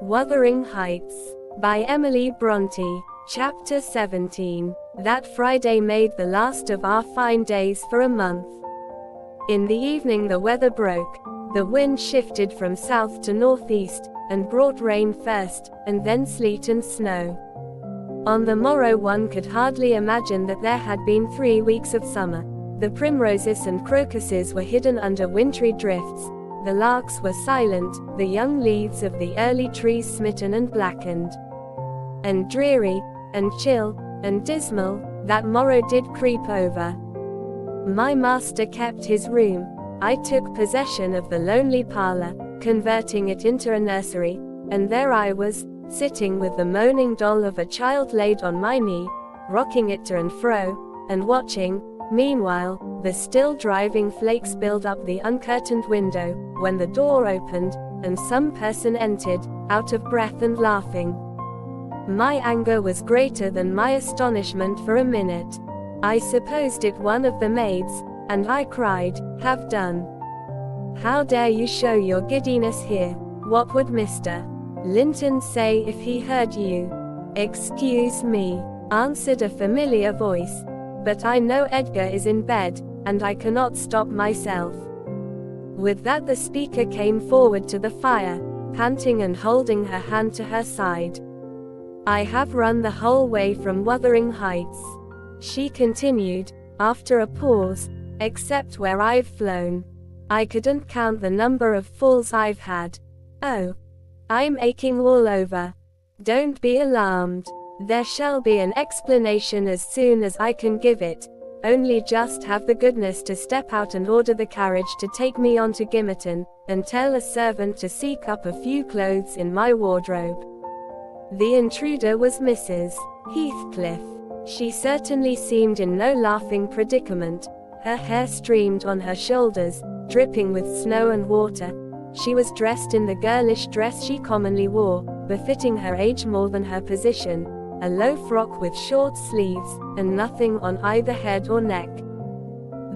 Wuthering Heights, by Emily Brontë. Chapter 17. That Friday made the last of our fine days for a month. In the evening the weather broke. The wind shifted from south to northeast, and brought rain first, and then sleet and snow. On the morrow one could hardly imagine that there had been 3 weeks of summer. The primroses and crocuses were hidden under wintry drifts. The larks were silent, the young leaves of the early trees smitten and blackened. And dreary, and chill, and dismal, that morrow did creep over. My master kept his room. I took possession of the lonely parlor, converting it into a nursery, and there I was, sitting with the moaning doll of a child laid on my knee, rocking it to and fro, and watching, meanwhile, the still driving flakes build up the uncurtained window, when the door opened, and some person entered, out of breath and laughing. My anger was greater than my astonishment for a minute. I supposed it one of the maids, and I cried, "Have done! How dare you show your giddiness here? What would Mr. Linton say if he heard you?" "Excuse me," answered a familiar voice, "but I know Edgar is in bed, and I cannot stop myself." With that the speaker came forward to the fire, panting and holding her hand to her side. "I have run the whole way from Wuthering Heights," she continued, after a pause, "except where I've flown. I couldn't count the number of falls I've had. Oh, I'm aching all over. Don't be alarmed. There shall be an explanation as soon as I can give it. Only just have the goodness to step out and order the carriage to take me on to Gimmerton, and tell a servant to seek up a few clothes in my wardrobe." The intruder was Mrs. Heathcliff. She certainly seemed in no laughing predicament. Her hair streamed on her shoulders, dripping with snow and water. She was dressed in the girlish dress she commonly wore, befitting her age more than her position, a low frock with short sleeves, and nothing on either head or neck.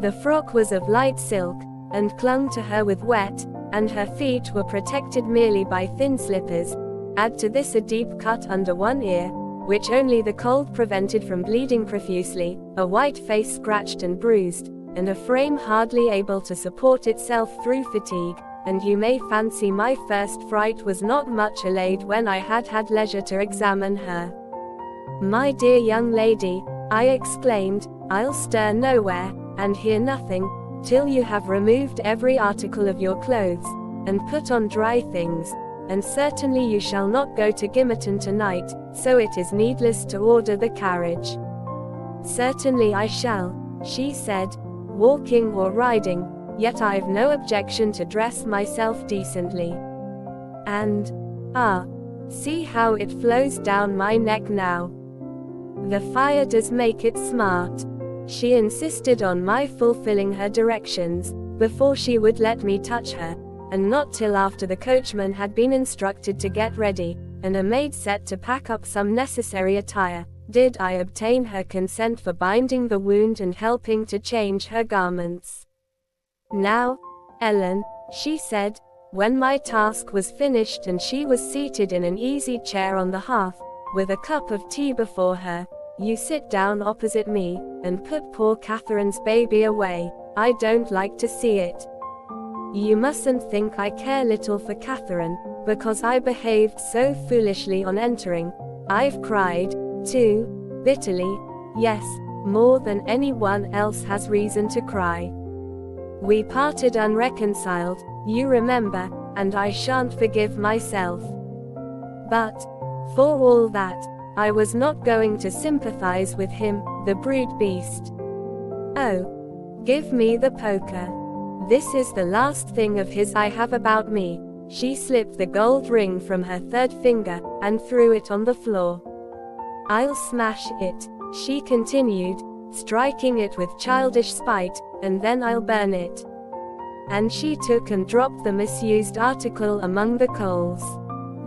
The frock was of light silk, and clung to her with wet, and her feet were protected merely by thin slippers. Add to this a deep cut under one ear, which only the cold prevented from bleeding profusely, a white face scratched and bruised, and a frame hardly able to support itself through fatigue, and you may fancy my first fright was not much allayed when I had had leisure to examine her. "My dear young lady," I exclaimed, "I'll stir nowhere, and hear nothing, till you have removed every article of your clothes, and put on dry things, and certainly you shall not go to Gimmerton tonight, so it is needless to order the carriage." "Certainly I shall," she said, "walking or riding, yet I've no objection to dress myself decently. And, see how it flows down my neck now. The fire does make it smart." She insisted on my fulfilling her directions, before she would let me touch her, and not till after the coachman had been instructed to get ready, and a maid set to pack up some necessary attire, did I obtain her consent for binding the wound and helping to change her garments. "Now, Ellen," she said, when my task was finished and she was seated in an easy chair on the hearth, with a cup of tea before her, "you sit down opposite me, and put poor Catherine's baby away. I don't like to see it. You mustn't think I care little for Catherine, because I behaved so foolishly on entering. I've cried, too, bitterly, yes, more than anyone else has reason to cry. We parted unreconciled, you remember, and I shan't forgive myself. But, for all that, I was not going to sympathize with him, the brute beast. Oh, give me the poker. This is the last thing of his I have about me." She slipped the gold ring from her third finger, and threw it on the floor. "I'll smash it," she continued, striking it with childish spite, "and then I'll burn it." And she took and dropped the misused article among the coals.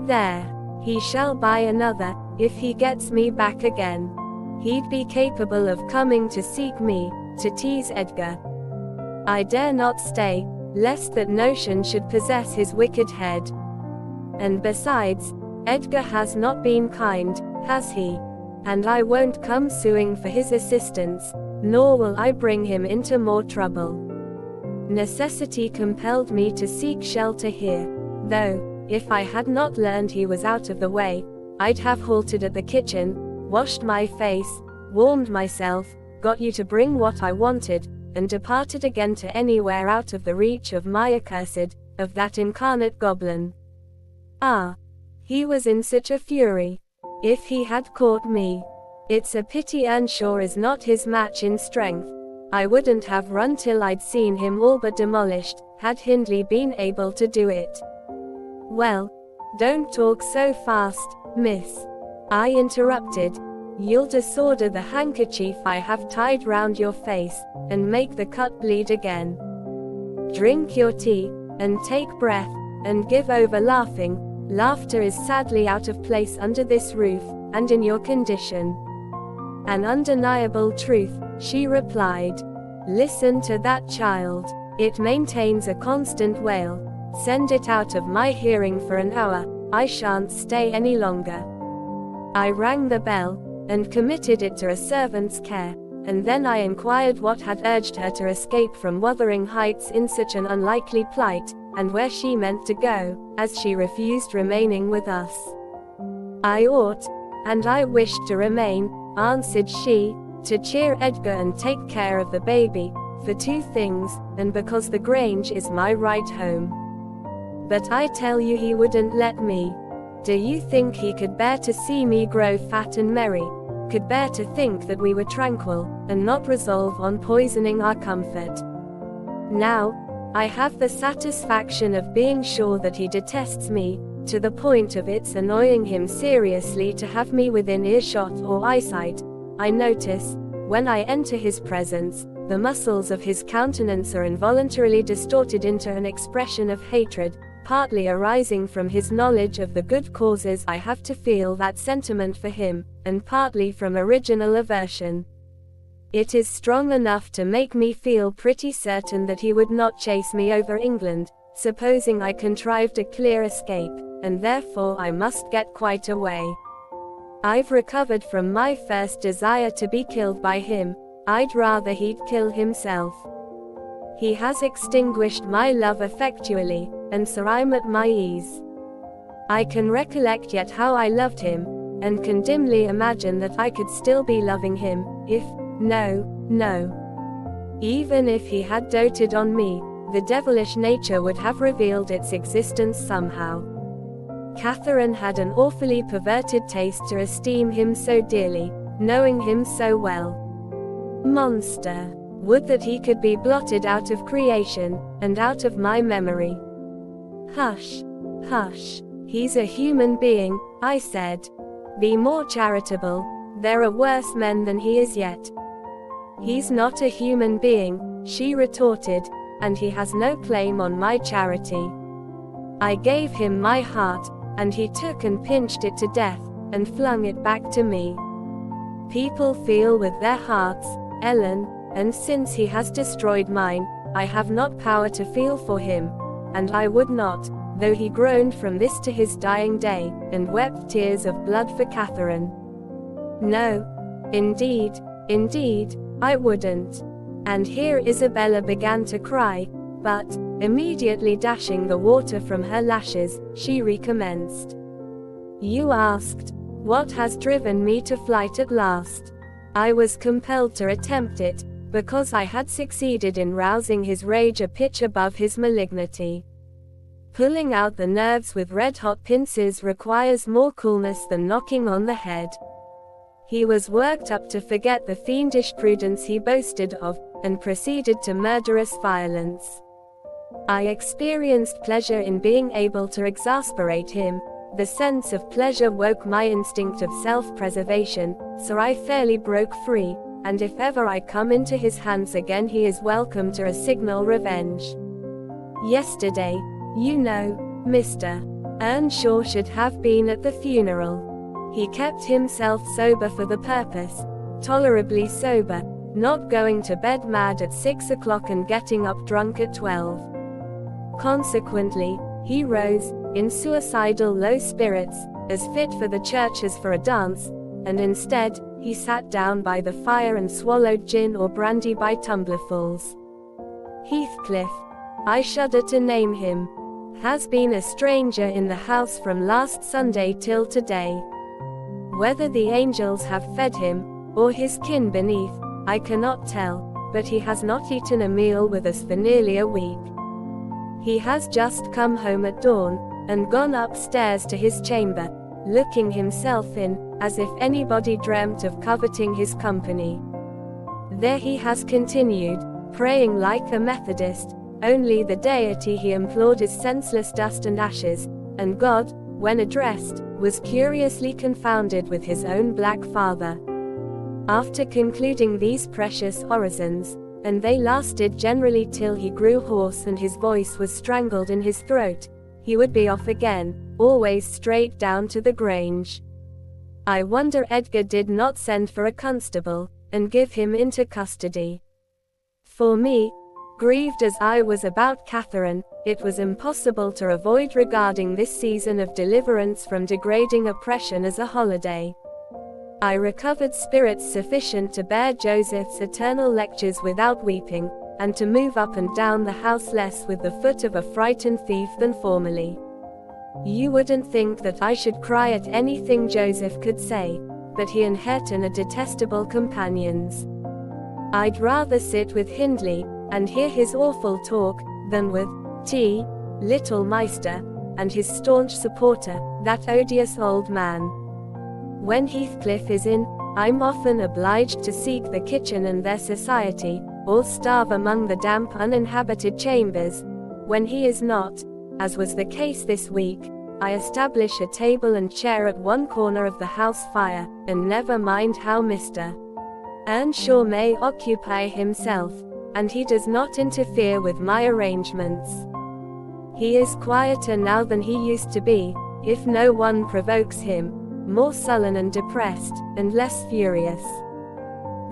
"There. He shall buy another, if he gets me back again. He'd be capable of coming to seek me, to tease Edgar. I dare not stay, lest that notion should possess his wicked head. And besides, Edgar has not been kind, has he? And I won't come suing for his assistance, nor will I bring him into more trouble. Necessity compelled me to seek shelter here, though, if I had not learned he was out of the way, I'd have halted at the kitchen, washed my face, warmed myself, got you to bring what I wanted, and departed again to anywhere out of the reach of my accursed, of that incarnate goblin. Ah! He was in such a fury. If he had caught me. It's a pity Earnshaw is not his match in strength. I wouldn't have run till I'd seen him all but demolished, had Hindley been able to do it. Well, don't talk so fast, miss, I interrupted. You'll disorder the handkerchief I have tied round your face, and make the cut bleed again. Drink your tea, and take breath, and give over laughing. Laughter is sadly out of place under this roof, and in your condition. An undeniable truth, she replied. Listen to that child. It maintains a constant wail. Send it out of my hearing for an hour, I shan't stay any longer. I rang the bell, and committed it to a servant's care, and then I inquired what had urged her to escape from Wuthering Heights in such an unlikely plight, and where she meant to go, as she refused remaining with us. I ought, and I wished to remain, answered she, to cheer Edgar and take care of the baby, for two things, and because the Grange is my right home. But I tell you he wouldn't let me. Do you think he could bear to see me grow fat and merry, could bear to think that we were tranquil, and not resolve on poisoning our comfort? Now, I have the satisfaction of being sure that he detests me, to the point of its annoying him seriously to have me within earshot or eyesight. I notice, when I enter his presence, the muscles of his countenance are involuntarily distorted into an expression of hatred, partly arising from his knowledge of the good causes I have to feel that sentiment for him, and partly from original aversion. It is strong enough to make me feel pretty certain that he would not chase me over England, supposing I contrived a clear escape, and therefore I must get quite away. I've recovered from my first desire to be killed by him. I'd rather he'd kill himself. He has extinguished my love effectually, and so I'm at my ease. I can recollect yet how I loved him, and can dimly imagine that I could still be loving him, if, no, even if he had doted on me, the devilish nature would have revealed its existence somehow. Catherine had an awfully perverted taste to esteem him so dearly, knowing him so well. Monster! Would that he could be blotted out of creation, and out of my memory. Hush, hush, he's a human being, I said. Be more charitable, there are worse men than he is yet. He's not a human being, she retorted, and he has no claim on my charity. I gave him my heart, and he took and pinched it to death, and flung it back to me. People feel with their hearts, Ellen, and since he has destroyed mine, I have not power to feel for him, and I would not, though he groaned from this to his dying day, and wept tears of blood for Catherine. No, indeed, I wouldn't. And here Isabella began to cry, but, immediately dashing the water from her lashes, she recommenced. You asked, what has driven me to flight at last? I was compelled to attempt it, because I had succeeded in rousing his rage a pitch above his malignity. Pulling out the nerves with red-hot pincers requires more coolness than knocking on the head. He was worked up to forget the fiendish prudence he boasted of, and proceeded to murderous violence. I experienced pleasure in being able to exasperate him. The sense of pleasure woke my instinct of self-preservation, so I fairly broke free, and if ever I come into his hands again he is welcome to a signal revenge. Yesterday, you know, Mr. Earnshaw should have been at the funeral. He kept himself sober for the purpose, tolerably sober, not going to bed mad at 6 o'clock and getting up drunk at 12. Consequently, he rose, in suicidal low spirits, as fit for the church as for a dance, and instead, he sat down by the fire and swallowed gin or brandy by tumblerfuls. Heathcliff, I shudder to name him, has been a stranger in the house from last Sunday till today. Whether the angels have fed him, or his kin beneath, I cannot tell, but he has not eaten a meal with us for nearly a week. He has just come home at dawn, and gone upstairs to his chamber, looking himself in, as if anybody dreamt of coveting his company. There he has continued, praying like a Methodist, only the deity he implored is senseless dust and ashes, and God, when addressed, was curiously confounded with his own black father. After concluding these precious orisons, and they lasted generally till he grew hoarse and his voice was strangled in his throat, he would be off again, always straight down to the Grange. I wonder Edgar did not send for a constable, and give him into custody. For me, grieved as I was about Catherine, it was impossible to avoid regarding this season of deliverance from degrading oppression as a holiday. I recovered spirits sufficient to bear Joseph's eternal lectures without weeping, and to move up and down the house less with the foot of a frightened thief than formerly. You wouldn't think that I should cry at anything Joseph could say, but he and Hareton are detestable companions. I'd rather sit with Hindley, and hear his awful talk, than with Little Meister, and his staunch supporter, that odious old man. When Heathcliff is in, I'm often obliged to seek the kitchen and their society, or starve among the damp uninhabited chambers. When he is not, as was the case this week, I establish a table and chair at one corner of the house fire, and never mind how Mr. Earnshaw may occupy himself, and he does not interfere with my arrangements. He is quieter now than he used to be, if no one provokes him, more sullen and depressed, and less furious.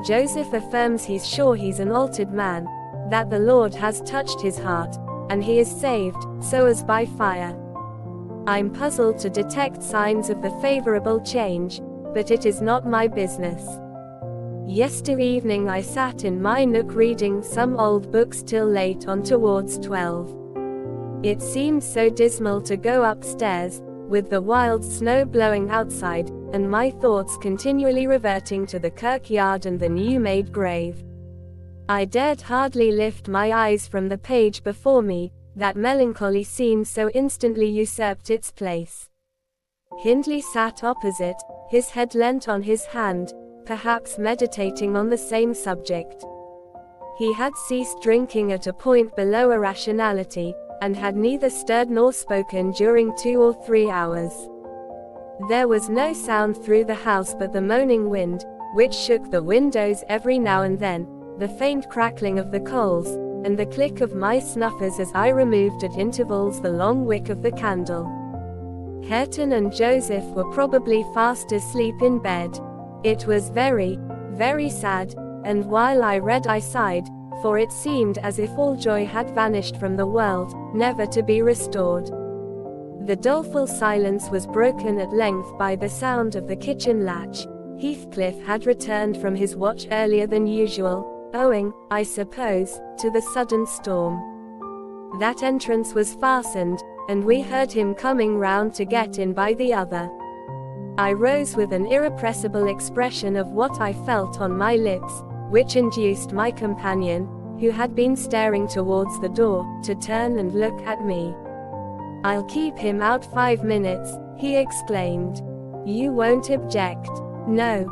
Joseph affirms he's sure he's an altered man, that the Lord has touched his heart, and he is saved, so as by fire. I'm puzzled to detect signs of the favorable change, but it is not my business. Yesterday evening I sat in my nook reading some old books till late on towards 12. It seemed so dismal to go upstairs, with the wild snow blowing outside, and my thoughts continually reverting to the kirkyard and the new-made grave. I dared hardly lift my eyes from the page before me, that melancholy scene so instantly usurped its place. Hindley sat opposite, his head leant on his hand, perhaps meditating on the same subject. He had ceased drinking at a point below irrationality, and had neither stirred nor spoken during 2 or 3 hours. There was no sound through the house but the moaning wind, which shook the windows every now and then, the faint crackling of the coals, and the click of my snuffers as I removed at intervals the long wick of the candle. Hareton and Joseph were probably fast asleep in bed. It was very, very sad, and while I read I sighed, for it seemed as if all joy had vanished from the world, never to be restored. The doleful silence was broken at length by the sound of the kitchen latch. Heathcliff had returned from his watch earlier than usual, owing, I suppose, to the sudden storm. That entrance was fastened, and we heard him coming round to get in by the other. I rose with an irrepressible expression of what I felt on my lips, which induced my companion, who had been staring towards the door, to turn and look at me. "I'll keep him out 5 minutes," he exclaimed. "You won't object?" "No.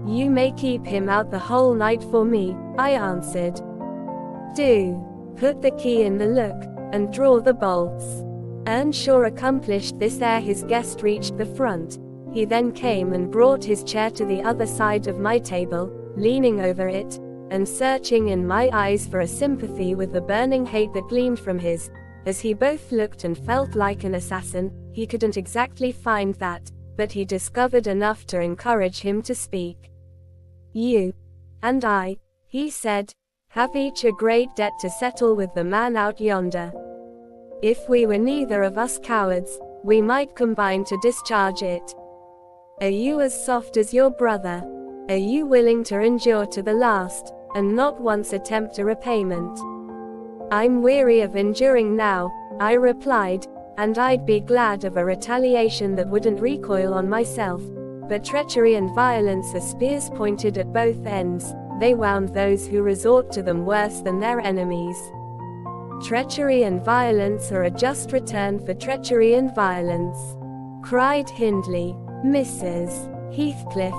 You may keep him out the whole night for me," I answered. "Do. Put the key in the lock, and draw the bolts." Earnshaw accomplished this ere his guest reached the front. He then came and brought his chair to the other side of my table, leaning over it, and searching in my eyes for a sympathy with the burning hate that gleamed from his. As he both looked and felt like an assassin, he couldn't exactly find that, but he discovered enough to encourage him to speak. "You and I," he said, "have each a great debt to settle with the man out yonder. If we were neither of us cowards, we might combine to discharge it. Are you as soft as your brother? Are you willing to endure to the last, and not once attempt a repayment? I'm weary of enduring now, I replied, and I'd be glad of a retaliation that wouldn't recoil on myself. But treachery and violence are spears pointed at both ends, they wound those who resort to them worse than their enemies. Treachery and violence are a just return for treachery and violence, cried Hindley. Mrs. Heathcliff,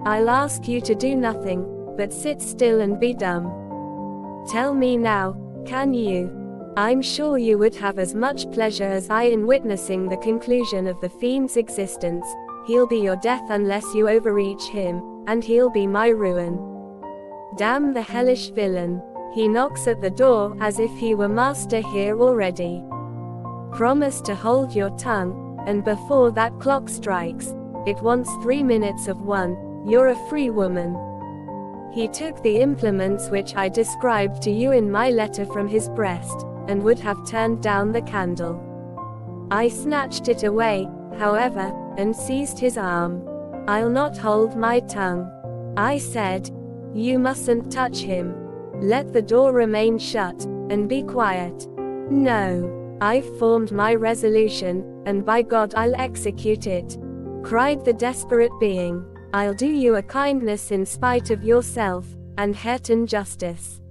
I'll ask you to do nothing, but sit still and be dumb. Tell me now, can you? I'm sure you would have as much pleasure as I in witnessing the conclusion of the fiend's existence. He'll be your death unless you overreach him, and he'll be my ruin. Damn the hellish villain. He knocks at the door as if he were master here already. Promise to hold your tongue, and before that clock strikes, it wants 3 minutes of 1, you're a free woman. He took the implements which I described to you in my letter from his breast, and would have turned down the candle. I snatched it away, however, and seized his arm. I'll not hold my tongue, I said. You mustn't touch him. Let the door remain shut, and be quiet. No, I've formed my resolution, and by God I'll execute it, cried the desperate being. I'll do you a kindness in spite of yourself, and Hareton justice.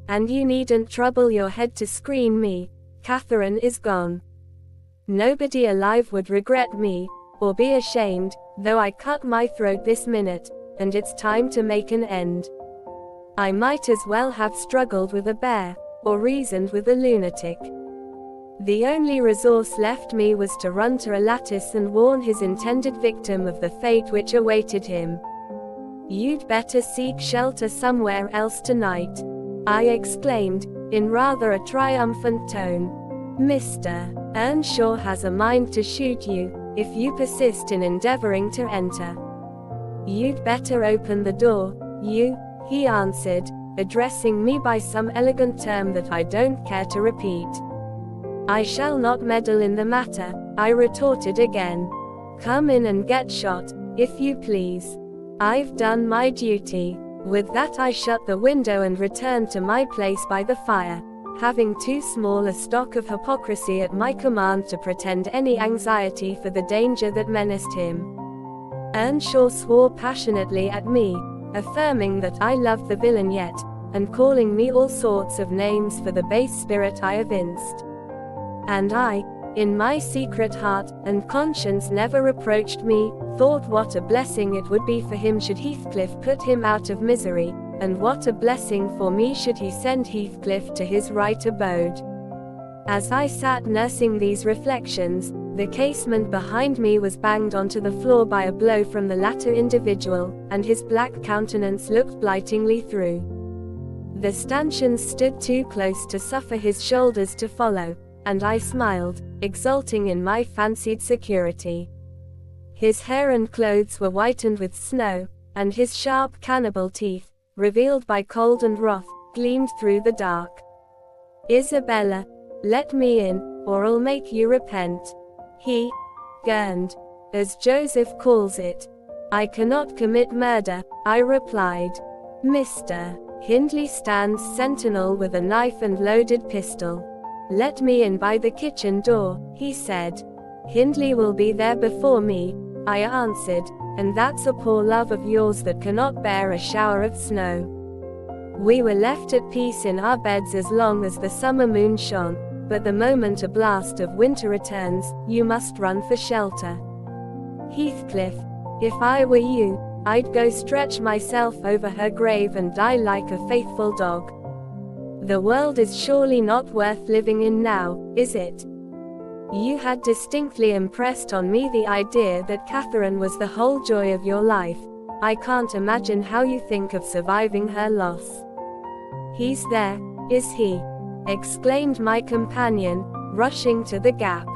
And you needn't trouble your head to screen me. Catherine is gone. Nobody alive would regret me, or be ashamed, though I cut my throat this minute, and it's time to make an end. I might as well have struggled with a bear, or reasoned with a lunatic. The only resource left me was to run to a lattice and warn his intended victim of the fate which awaited him. You'd better seek shelter somewhere else tonight, I exclaimed, in rather a triumphant tone. Mr. Earnshaw has a mind to shoot you, if you persist in endeavoring to enter. You'd better open the door, he answered, addressing me by some elegant term that I don't care to repeat. I shall not meddle in the matter, I retorted again. Come in and get shot, if you please. I've done my duty. With that I shut the window and returned to my place by the fire, having too small a stock of hypocrisy at my command to pretend any anxiety for the danger that menaced him. Earnshaw swore passionately at me, affirming that I loved the villain yet, and calling me all sorts of names for the base spirit I evinced. And I, in my secret heart and conscience never reproached me, thought what a blessing it would be for him should Heathcliff put him out of misery, and what a blessing for me should he send Heathcliff to his right abode. As I sat nursing these reflections, the casement behind me was banged onto the floor by a blow from the latter individual, and his black countenance looked blightingly through. The stanchions stood too close to suffer his shoulders to follow, and I smiled, exulting in my fancied security. His hair and clothes were whitened with snow, and his sharp cannibal teeth, revealed by cold and wrath, gleamed through the dark. Isabella, let me in, or I'll make you repent. He gurned, as Joseph calls it. I cannot commit murder, I replied. Mr. Hindley stands sentinel with a knife and loaded pistol. Let me in by the kitchen door, he said. Hindley will be there before me, I answered, and that's a poor love of yours that cannot bear a shower of snow. We were left at peace in our beds as long as the summer moon shone, but the moment a blast of winter returns, you must run for shelter. Heathcliff, if I were you, I'd go stretch myself over her grave and die like a faithful dog. The world is surely not worth living in now, is it? You had distinctly impressed on me the idea that Catherine was the whole joy of your life. I can't imagine how you think of surviving her loss. He's there, is he? Exclaimed my companion, rushing to the gap.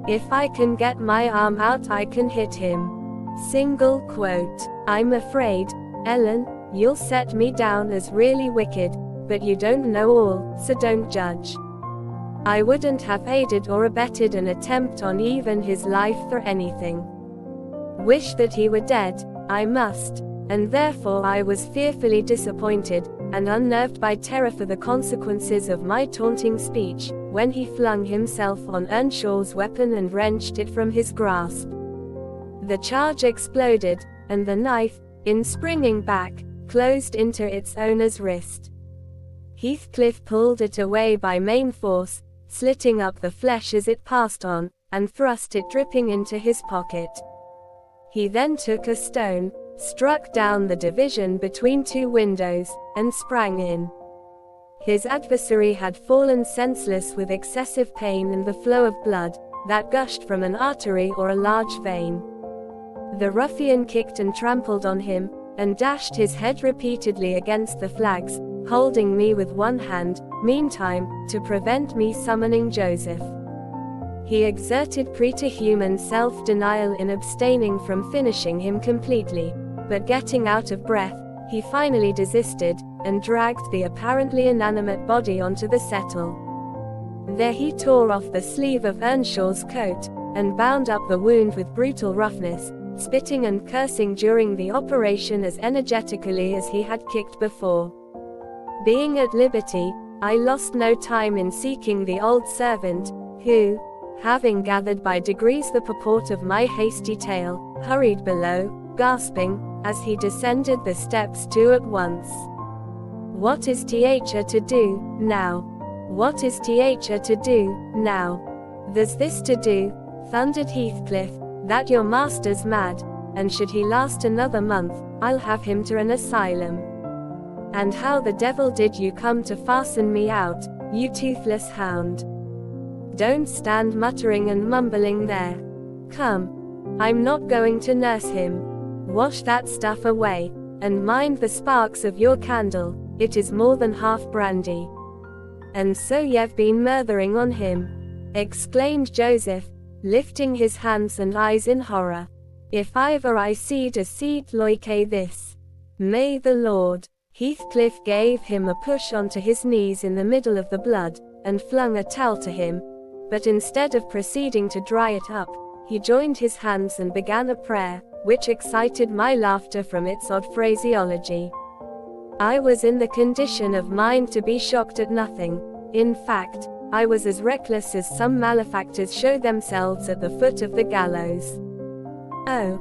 If I can get my arm out I can hit him. Single quote. I'm afraid, Ellen, you'll set me down as really wicked, but you don't know all, so don't judge. I wouldn't have aided or abetted an attempt on even his life for anything. Wish that he were dead, I must, and therefore I was fearfully disappointed, and unnerved by terror for the consequences of my taunting speech, when he flung himself on Earnshaw's weapon and wrenched it from his grasp. The charge exploded, and the knife, in springing back, closed into its owner's wrist. Heathcliff pulled it away by main force, slitting up the flesh as it passed on, and thrust it dripping into his pocket. He then took a stone, struck down the division between two windows, and sprang in. His adversary had fallen senseless with excessive pain and the flow of blood, that gushed from an artery or a large vein. The ruffian kicked and trampled on him, and dashed his head repeatedly against the flags, holding me with one hand, meantime, to prevent me summoning Joseph. He exerted preterhuman self-denial in abstaining from finishing him completely, but getting out of breath, he finally desisted, and dragged the apparently inanimate body onto the settle. There he tore off the sleeve of Earnshaw's coat, and bound up the wound with brutal roughness, spitting and cursing during the operation as energetically as he had kicked before. Being at liberty, I lost no time in seeking the old servant, who, having gathered by degrees the purport of my hasty tale, hurried below, gasping, as he descended the steps two at once. "What is Teacher to do, now? What is Teacher to do, now? There's this to do," thundered Heathcliff, "that your master's mad, and should he last another month, I'll have him to an asylum. And how the devil did you come to fasten me out, you toothless hound? Don't stand muttering and mumbling there. Come. I'm not going to nurse him. Wash that stuff away, and mind the sparks of your candle, it is more than half brandy." "And so you've been murthering on him?" exclaimed Joseph, lifting his hands and eyes in horror. "If ever I seed a seed like this, may the Lord—" Heathcliff gave him a push onto his knees in the middle of the blood, and flung a towel to him, but instead of proceeding to dry it up, he joined his hands and began a prayer, which excited my laughter from its odd phraseology. I was in the condition of mind to be shocked at nothing. In fact, I was as reckless as some malefactors show themselves at the foot of the gallows. "Oh,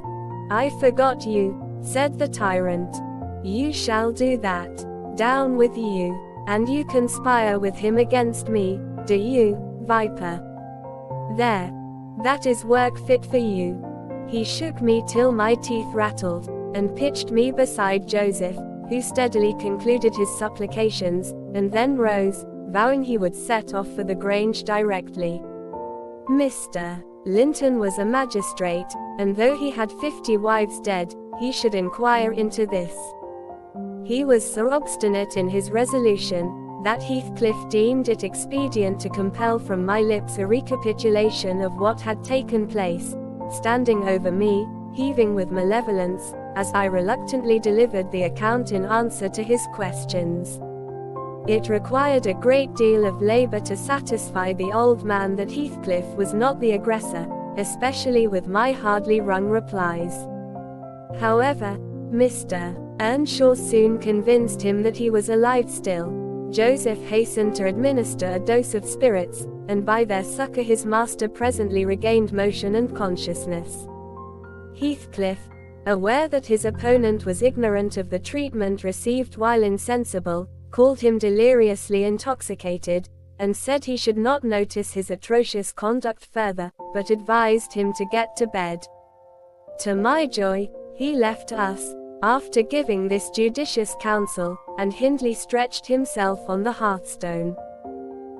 I forgot you," said the tyrant. "You shall do that. Down with you. And you conspire with him against me, do you, viper? There. That is work fit for you." He shook me till my teeth rattled, and pitched me beside Joseph, who steadily concluded his supplications, and then rose, vowing he would set off for the Grange directly. Mr. Linton was a magistrate, and though he had 50 wives dead, he should inquire into this. He was so obstinate in his resolution, that Heathcliff deemed it expedient to compel from my lips a recapitulation of what had taken place, standing over me, heaving with malevolence, as I reluctantly delivered the account in answer to his questions. It required a great deal of labor to satisfy the old man that Heathcliff was not the aggressor, especially with my hardly wrung replies. However, Mr. Earnshaw soon convinced him that he was alive still. Joseph hastened to administer a dose of spirits, and by their succor his master presently regained motion and consciousness. Heathcliff, aware that his opponent was ignorant of the treatment received while insensible, called him deliriously intoxicated, and said he should not notice his atrocious conduct further, but advised him to get to bed. To my joy, he left us, after giving this judicious counsel, and Hindley stretched himself on the hearthstone.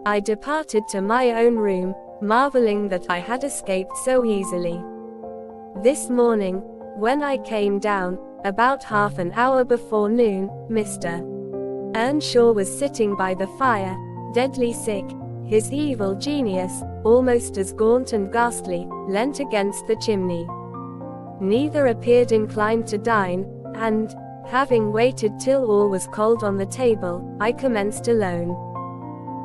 I departed to my own room, marveling that I had escaped so easily. This morning, when I came down, about half an hour before noon, Mr. Earnshaw was sitting by the fire, deadly sick, his evil genius, almost as gaunt and ghastly, leant against the chimney. Neither appeared inclined to dine, and, having waited till all was cold on the table, I commenced alone.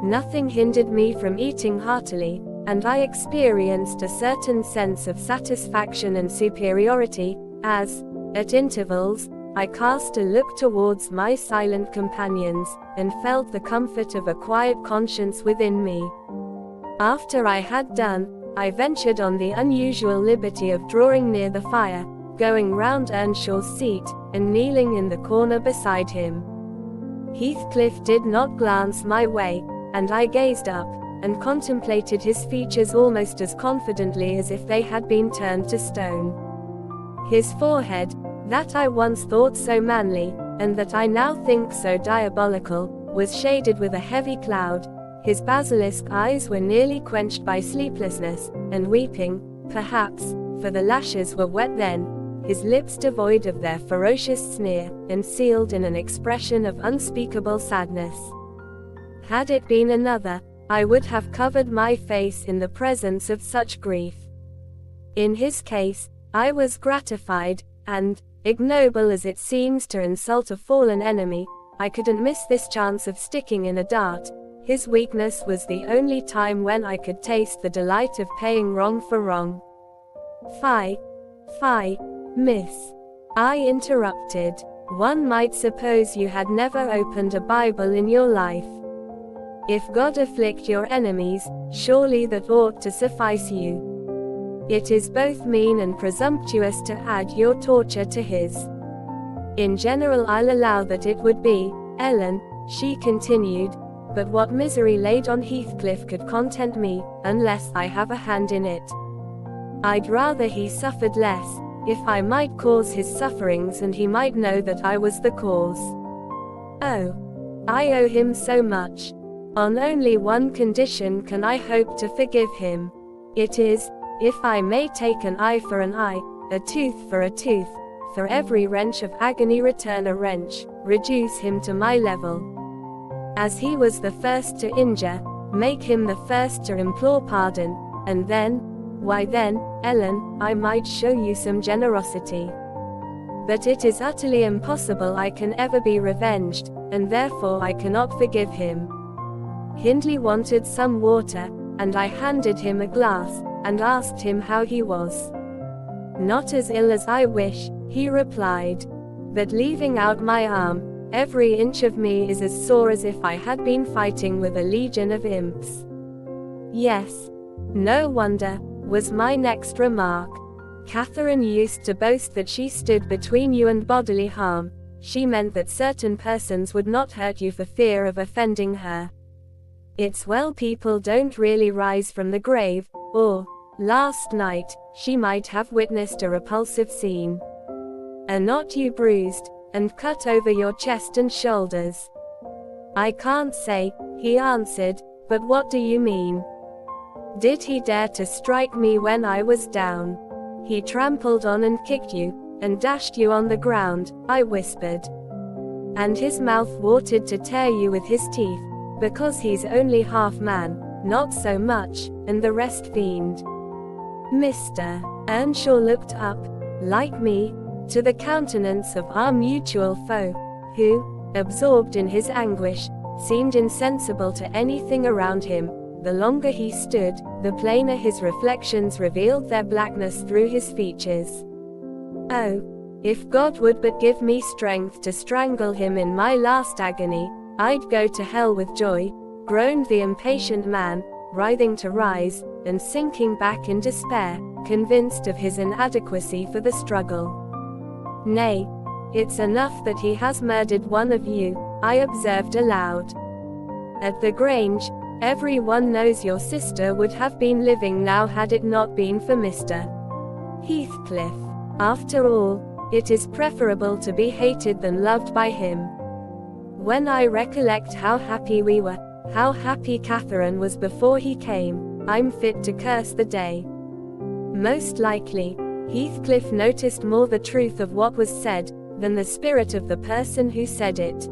Nothing hindered me from eating heartily, and I experienced a certain sense of satisfaction and superiority, as, at intervals, I cast a look towards my silent companions, and felt the comfort of a quiet conscience within me. After I had done, I ventured on the unusual liberty of drawing near the fire, going round Earnshaw's seat, and kneeling in the corner beside him. Heathcliff did not glance my way, and I gazed up, and contemplated his features almost as confidently as if they had been turned to stone. His forehead, that I once thought so manly, and that I now think so diabolical, was shaded with a heavy cloud. His basilisk eyes were nearly quenched by sleeplessness, and weeping, perhaps, for the lashes were wet then, his lips devoid of their ferocious sneer, and sealed in an expression of unspeakable sadness. Had it been another, I would have covered my face in the presence of such grief. In his case, I was gratified, and, ignoble as it seems to insult a fallen enemy, I couldn't miss this chance of sticking in a dart. His weakness was the only time when I could taste the delight of paying wrong for wrong. Fie, miss, I interrupted. One might suppose you had never opened a Bible in your life. If God afflict your enemies, surely that ought to suffice you. It is both mean and presumptuous to add your torture to his. In general I'll allow that it would be, Ellen, she continued, but what misery laid on Heathcliff could content me, unless I have a hand in it. I'd rather he suffered less, if I might cause his sufferings and he might know that I was the cause. Oh, I owe him so much. On only one condition can I hope to forgive him. It is, if I may take an eye for an eye, a tooth for a tooth, for every wrench of agony return a wrench, reduce him to my level. As he was the first to injure, make him the first to implore pardon, and then, why then, Ellen, I might show you some generosity. But it is utterly impossible I can ever be revenged, and therefore I cannot forgive him. Hindley wanted some water, and I handed him a glass, and asked him how he was. Not as ill as I wish, he replied. But leaving out my arm, every inch of me is as sore as if I had been fighting with a legion of imps. Yes. No wonder, was my next remark. Catherine used to boast that she stood between you and bodily harm. She meant that certain persons would not hurt you for fear of offending her. It's well people don't really rise from the grave, or, last night, she might have witnessed a repulsive scene. Are not you bruised, and cut over your chest and shoulders? I can't say, he answered, but what do you mean? Did he dare to strike me when I was down? He trampled on and kicked you, and dashed you on the ground, I whispered. And his mouth wanted to tear you with his teeth, because he's only half man, not so much, and the rest fiend. Mr. Earnshaw looked up, like me, to the countenance of our mutual foe, who, absorbed in his anguish, seemed insensible to anything around him. The longer he stood, the plainer his reflections revealed their blackness through his features. Oh, if God would but give me strength to strangle him in my last agony, I'd go to hell with joy, groaned the impatient man, writhing to rise, and sinking back in despair, convinced of his inadequacy for the struggle. Nay, it's enough that he has murdered one of you, I observed aloud. At the Grange, every one knows your sister would have been living now had it not been for Mr. Heathcliff. After all, it is preferable to be hated than loved by him. When I recollect how happy we were, how happy Catherine was before he came, I'm fit to curse the day. Most likely, Heathcliff noticed more the truth of what was said, than the spirit of the person who said it.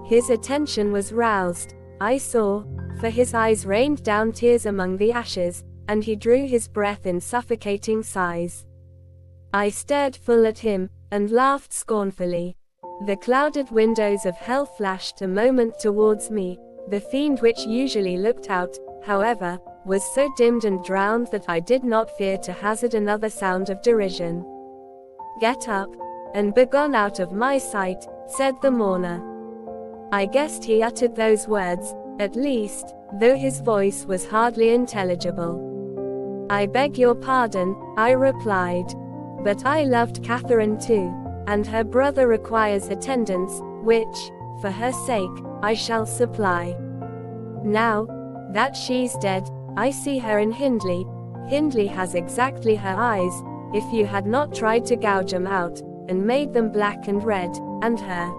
His attention was roused, I saw, for his eyes rained down tears among the ashes, and he drew his breath in suffocating sighs. I stared full at him, and laughed scornfully. The clouded windows of hell flashed a moment towards me, The fiend which usually looked out, however, was so dimmed and drowned that I did not fear to hazard another sound of derision. "Get up, and begone out of my sight," said the mourner. I guessed he uttered those words, at least, though his voice was hardly intelligible. "I beg your pardon," I replied. "But I loved Catherine too, and her brother requires attendance, which, for her sake, I shall supply. Now that she's dead, I see her in Hindley. Hindley has exactly her eyes, if you had not tried to gouge 'em out, and made them black and red, and her.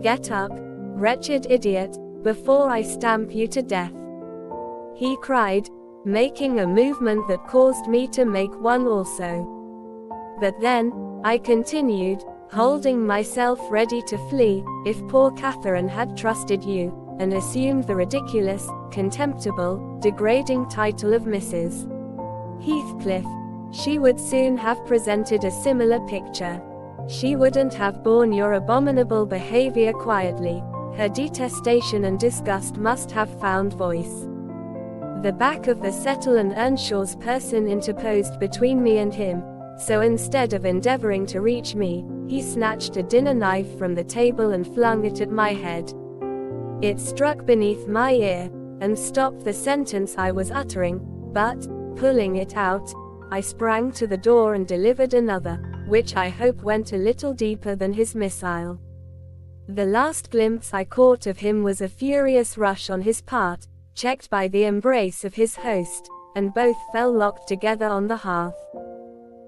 Get up, wretched idiot, before I stamp you to death," he cried, making a movement that caused me to make one also. "But then," I continued, holding myself ready to flee, "if poor Catherine had trusted you, and assumed the ridiculous, contemptible, degrading title of Mrs. Heathcliff, she would soon have presented a similar picture. She wouldn't have borne your abominable behavior quietly. Her detestation and disgust must have found voice." The back of the Settle and Earnshaw's person interposed between me and him, so instead of endeavoring to reach me, he snatched a dinner knife from the table and flung it at my head. It struck beneath my ear, and stopped the sentence I was uttering, but, pulling it out, I sprang to the door and delivered another, which I hope went a little deeper than his missile. The last glimpse I caught of him was a furious rush on his part, checked by the embrace of his host, and both fell locked together on the hearth.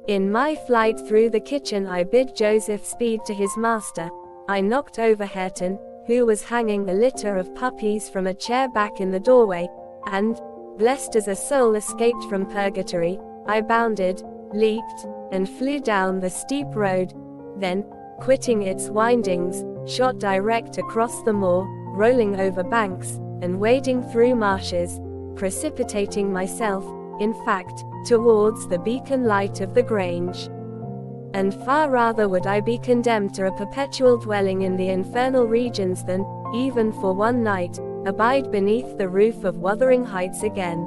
In my flight through the kitchen I bid Joseph speed to his master. I knocked over Hareton, who was hanging a litter of puppies from a chair back in the doorway, and, blessed as a soul escaped from purgatory, I bounded, leaped, and flew down the steep road, then, quitting its windings, shot direct across the moor, rolling over banks, and wading through marshes, precipitating myself, in fact, towards the beacon light of the Grange. And far rather would I be condemned to a perpetual dwelling in the infernal regions than, even for one night, abide beneath the roof of Wuthering Heights again.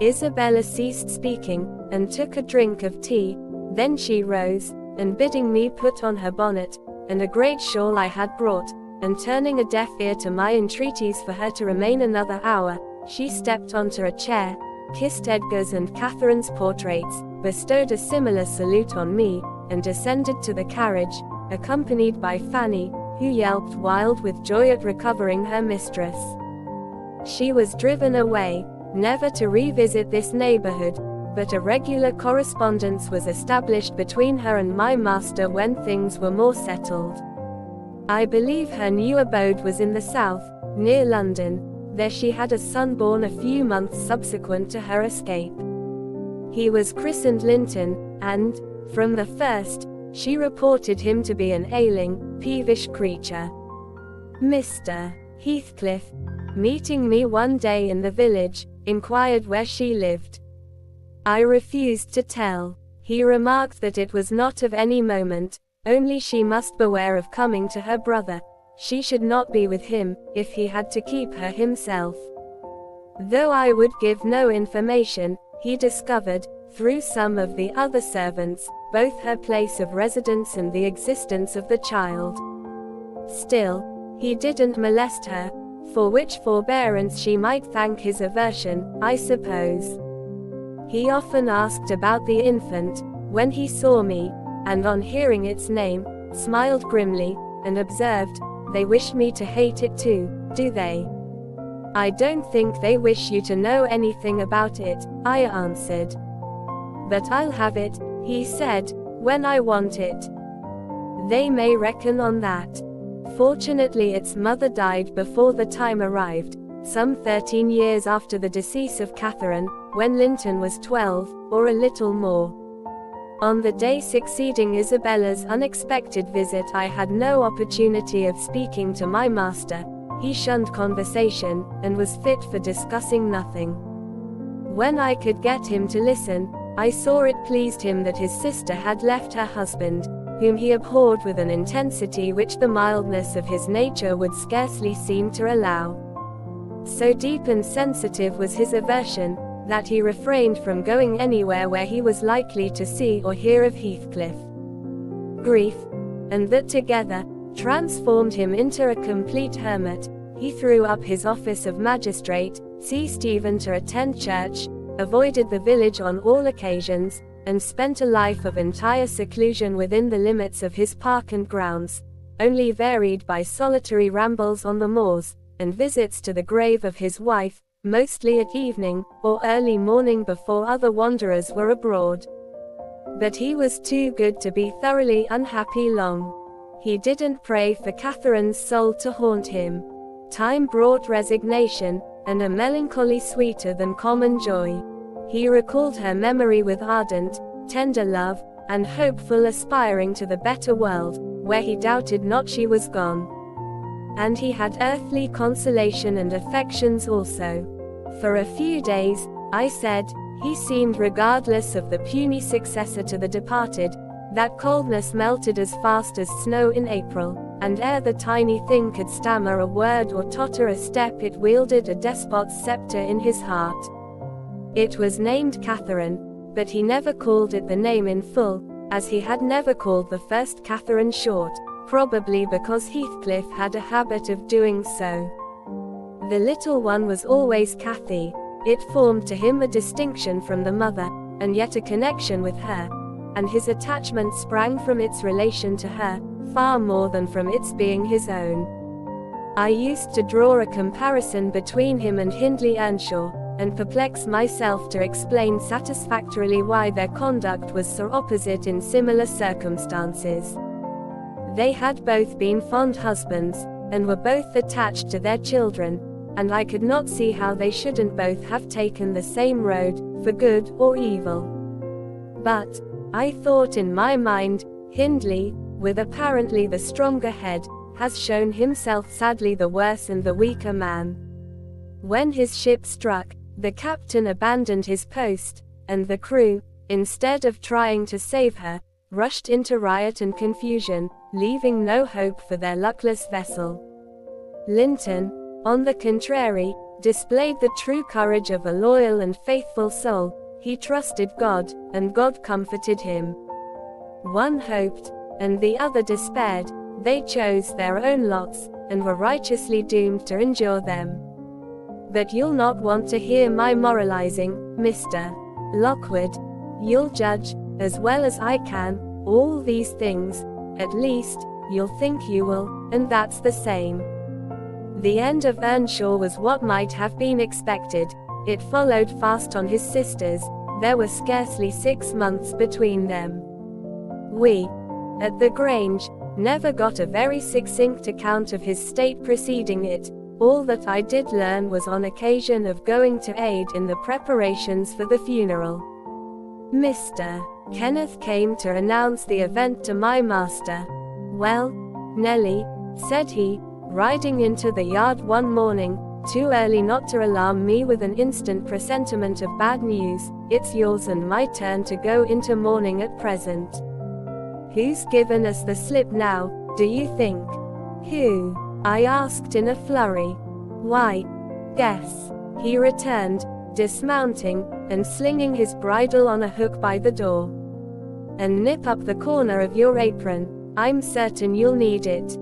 Isabella ceased speaking, and took a drink of tea. Then she rose, and bidding me put on her bonnet, and a great shawl I had brought, and turning a deaf ear to my entreaties for her to remain another hour, she stepped onto a chair, kissed Edgar's and Catherine's portraits, bestowed a similar salute on me, and descended to the carriage, accompanied by Fanny, who yelped wild with joy at recovering her mistress. She was driven away, never to revisit this neighborhood, but a regular correspondence was established between her and my master when things were more settled. I believe her new abode was in the south, near London. There she had a son born a few months subsequent to her escape. He was christened Linton, and, from the first, she reported him to be an ailing, peevish creature. Mr. Heathcliff, meeting me one day in the village, inquired where she lived. I refused to tell. He remarked that it was not of any moment, only she must beware of coming to her brother. She should not be with him, if he had to keep her himself. Though I would give no information, he discovered, through some of the other servants, both her place of residence and the existence of the child. Still, he didn't molest her, for which forbearance she might thank his aversion, I suppose. He often asked about the infant, when he saw me, and on hearing its name, smiled grimly, and observed, "They wish me to hate it too, do they?" "I don't think they wish you to know anything about it," I answered. "But I'll have it," he said, "when I want it. They may reckon on that." Fortunately its mother died before the time arrived, some 13 years after the decease of Catherine, when Linton was 12, or a little more. On the day succeeding Isabella's unexpected visit I had no opportunity of speaking to my master. He shunned conversation, and was fit for discussing nothing. When I could get him to listen, I saw it pleased him that his sister had left her husband, whom he abhorred with an intensity which the mildness of his nature would scarcely seem to allow. So deep and sensitive was his aversion, that he refrained from going anywhere where he was likely to see or hear of Heathcliff. Grief, and that together, transformed him into a complete hermit. He threw up his office of magistrate, ceased even to attend church, avoided the village on all occasions, and spent a life of entire seclusion within the limits of his park and grounds, only varied by solitary rambles on the moors, and visits to the grave of his wife, mostly at evening, or early morning before other wanderers were abroad. But he was too good to be thoroughly unhappy long. He didn't pray for Catherine's soul to haunt him. Time brought resignation, and a melancholy sweeter than common joy. He recalled her memory with ardent, tender love, and hopeful aspiring to the better world, where he doubted not she was gone. And he had earthly consolation and affections also. For a few days, I said, he seemed regardless of the puny successor to the departed. That coldness melted as fast as snow in April, and ere the tiny thing could stammer a word or totter a step, it wielded a despot's scepter in his heart. It was named Catherine, but he never called it the name in full, as he had never called the first Catherine short, probably because Heathcliff had a habit of doing so. The little one was always Cathy. It formed to him a distinction from the mother, and yet a connection with her, and his attachment sprang from its relation to her, far more than from its being his own. I used to draw a comparison between him and Hindley Earnshaw, and perplex myself to explain satisfactorily why their conduct was so opposite in similar circumstances. They had both been fond husbands, and were both attached to their children, and I could not see how they shouldn't both have taken the same road, for good or evil. But, I thought in my mind, Hindley, with apparently the stronger head, has shown himself sadly the worse and the weaker man. When his ship struck, the captain abandoned his post, and the crew, instead of trying to save her, rushed into riot and confusion, leaving no hope for their luckless vessel. Linton, on the contrary, displayed the true courage of a loyal and faithful soul. He trusted God, and God comforted him. One hoped, and the other despaired. They chose their own lots, and were righteously doomed to endure them. But you'll not want to hear my moralizing, Mr. Lockwood. You'll judge, as well as I can, all these things. At least, you'll think you will, and that's the same. The end of Earnshaw was what might have been expected. It followed fast on his sisters. There were scarcely 6 months between them. We, at the Grange, never got a very succinct account of his state preceding it. All that I did learn was on occasion of going to aid in the preparations for the funeral. Mr. Kenneth came to announce the event to my master. "Well, Nellie," said he, riding into the yard one morning, too early not to alarm me with an instant presentiment of bad news, "it's yours and my turn to go into mourning at present. Who's given us the slip now, do you think?" "Who?" I asked in a flurry. "Why, guess," he returned, dismounting, and slinging his bridle on a hook by the door. "And nip up the corner of your apron, I'm certain you'll need it."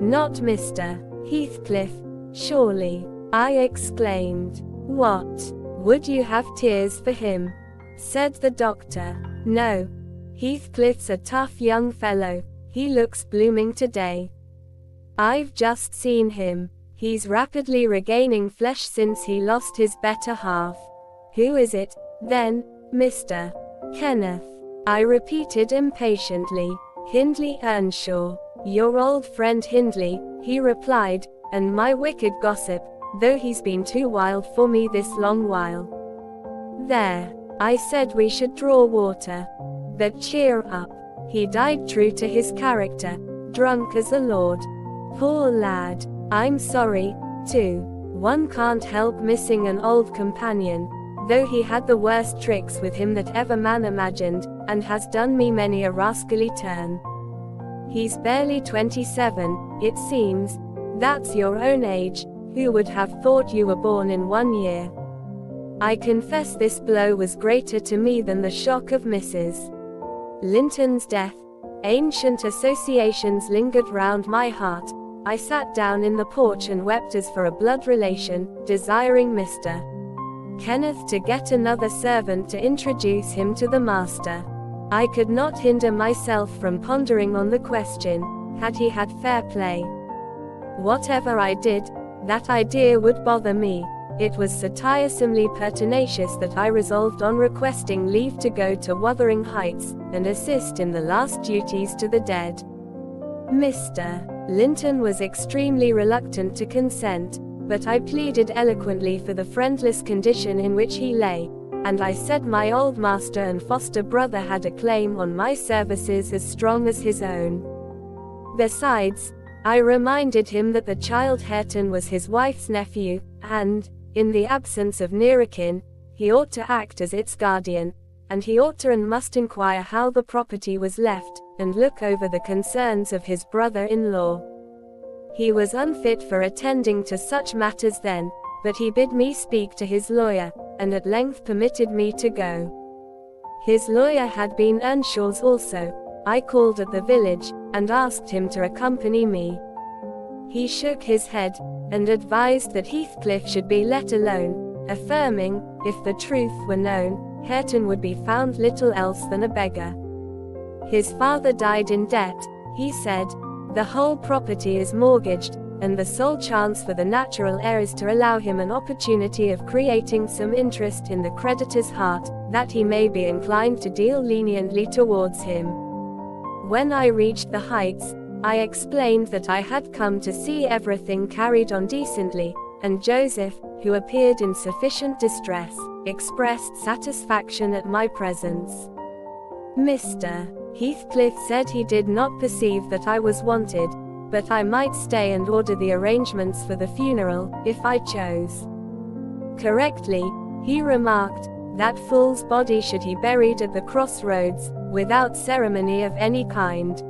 "Not Mr. Heathcliff, surely," I exclaimed. "What, would you have tears for him?" said the doctor. "No. Heathcliff's a tough young fellow, he looks blooming today. I've just seen him. He's rapidly regaining flesh since he lost his better half." "Who is it, then, Mr. Kenneth?" I repeated impatiently. "Hindley Earnshaw, your old friend Hindley," he replied, "and my wicked gossip, though he's been too wild for me this long while." "There, I said we should draw water. But cheer up. He died true to his character, drunk as a lord. Poor lad. I'm sorry, too. One can't help missing an old companion, though he had the worst tricks with him that ever man imagined, and has done me many a rascally turn. He's barely 27, it seems. That's your own age," Who would have thought you were born in 1 year? I confess this blow was greater to me than the shock of Mrs. Linton's death. Ancient associations lingered round my heart. I sat down in the porch and wept as for a blood relation, desiring Mr. Kenneth to get another servant to introduce him to the master. I could not hinder myself from pondering on the question, had he had fair play? Whatever I did, that idea would bother me. It was so tiresomely pertinacious that I resolved on requesting leave to go to Wuthering Heights, and assist in the last duties to the dead. Mr. Linton was extremely reluctant to consent, but I pleaded eloquently for the friendless condition in which he lay, and I said my old master and foster brother had a claim on my services as strong as his own. Besides, I reminded him that the child Hareton was his wife's nephew, and, in the absence of near akin, he ought to act as its guardian, and he ought to and must inquire how the property was left, and look over the concerns of his brother-in-law. He was unfit for attending to such matters then, but he bid me speak to his lawyer, and at length permitted me to go. His lawyer had been Earnshaw's also. I called at the village, and asked him to accompany me. He shook his head, and advised that Heathcliff should be let alone, affirming, if the truth were known, Hareton would be found little else than a beggar. His father died in debt, he said. The whole property is mortgaged, and the sole chance for the natural heir is to allow him an opportunity of creating some interest in the creditor's heart, that he may be inclined to deal leniently towards him. When I reached the Heights, I explained that I had come to see everything carried on decently, and Joseph, who appeared in sufficient distress, expressed satisfaction at my presence. Mr. Heathcliff said he did not perceive that I was wanted, but I might stay and order the arrangements for the funeral, if I chose. Correctly, he remarked, that fool's body should he buried at the crossroads, without ceremony of any kind.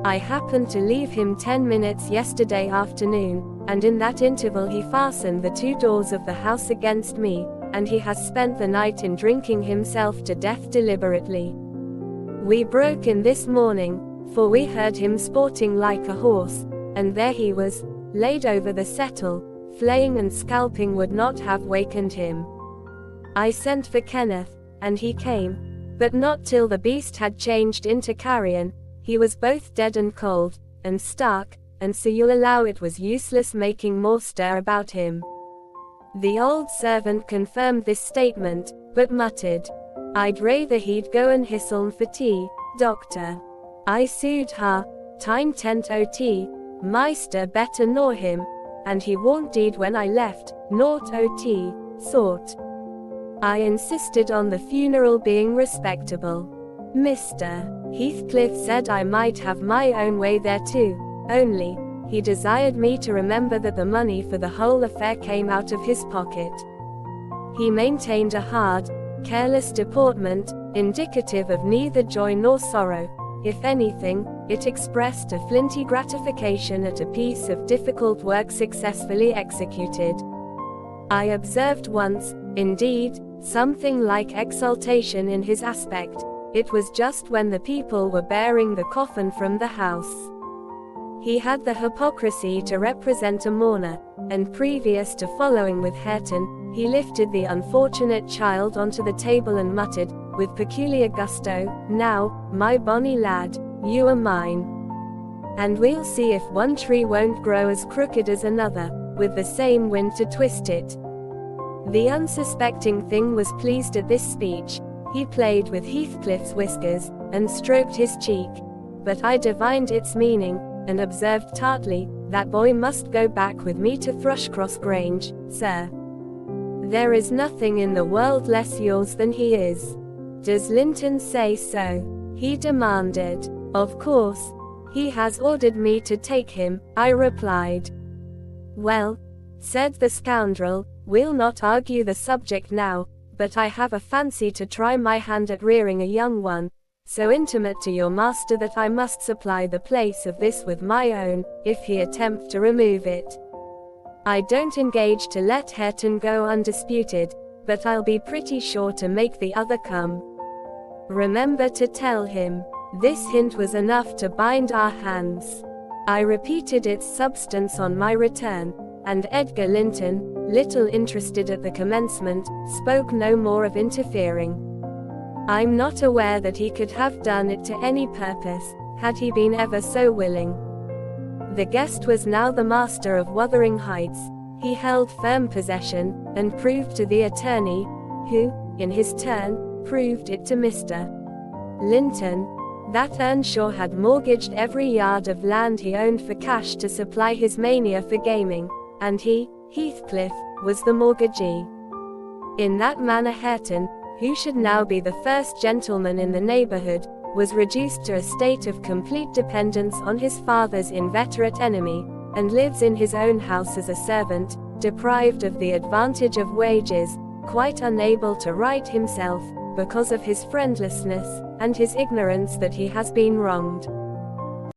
I happened to leave him 10 minutes yesterday afternoon, and in that interval he fastened the 2 doors of the house against me, and he has spent the night in drinking himself to death deliberately. We broke in this morning, for we heard him sporting like a horse, and there he was, laid over the settle. Flaying and scalping would not have wakened him. I sent for Kenneth, and he came, but not till the beast had changed into carrion. He was both dead and cold, and stark, and so you'll allow it was useless making more stir about him. The old servant confirmed this statement, but muttered, I'd rather he'd go and hisseln for tea, doctor. I sued her, time tent ot, meister better nor him, and he won't deed when I left, naught ot, sort. I insisted on the funeral being respectable. Mr. Heathcliff said I might have my own way there too, only, he desired me to remember that the money for the whole affair came out of his pocket. He maintained a hard, careless deportment, indicative of neither joy nor sorrow. If anything, it expressed a flinty gratification at a piece of difficult work successfully executed. I observed once, indeed, something like exultation in his aspect. It was just when the people were bearing the coffin from the house. He had the hypocrisy to represent a mourner, and previous to following with Hareton, he lifted the unfortunate child onto the table and muttered, with peculiar gusto, Now, my bonny lad, you are mine. And we'll see if one tree won't grow as crooked as another, with the same wind to twist it. The unsuspecting thing was pleased at this speech. He played with Heathcliff's whiskers, and stroked his cheek. But I divined its meaning, and observed tartly, that boy must go back with me to Thrushcross Grange, sir. There is nothing in the world less yours than he is. Does Linton say so? He demanded. Of course. He has ordered me to take him, I replied. Well, said the scoundrel, we'll not argue the subject now, but I have a fancy to try my hand at rearing a young one, so intimate to your master that I must supply the place of this with my own, if he attempt to remove it. I don't engage to let Hareton go undisputed, but I'll be pretty sure to make the other come. Remember to tell him." This hint was enough to bind our hands. I repeated its substance on my return, and Edgar Linton, little interested at the commencement, spoke no more of interfering. I'm not aware that he could have done it to any purpose, had he been ever so willing. The guest was now the master of Wuthering Heights. He held firm possession, and proved to the attorney, who, in his turn, proved it to Mr. Linton, that Earnshaw had mortgaged every yard of land he owned for cash to supply his mania for gaming, and he, Heathcliff, was the mortgagee. In that manner Hareton, who should now be the first gentleman in the neighborhood, was reduced to a state of complete dependence on his father's inveterate enemy, and lives in his own house as a servant, deprived of the advantage of wages, quite unable to right himself, because of his friendlessness, and his ignorance that he has been wronged.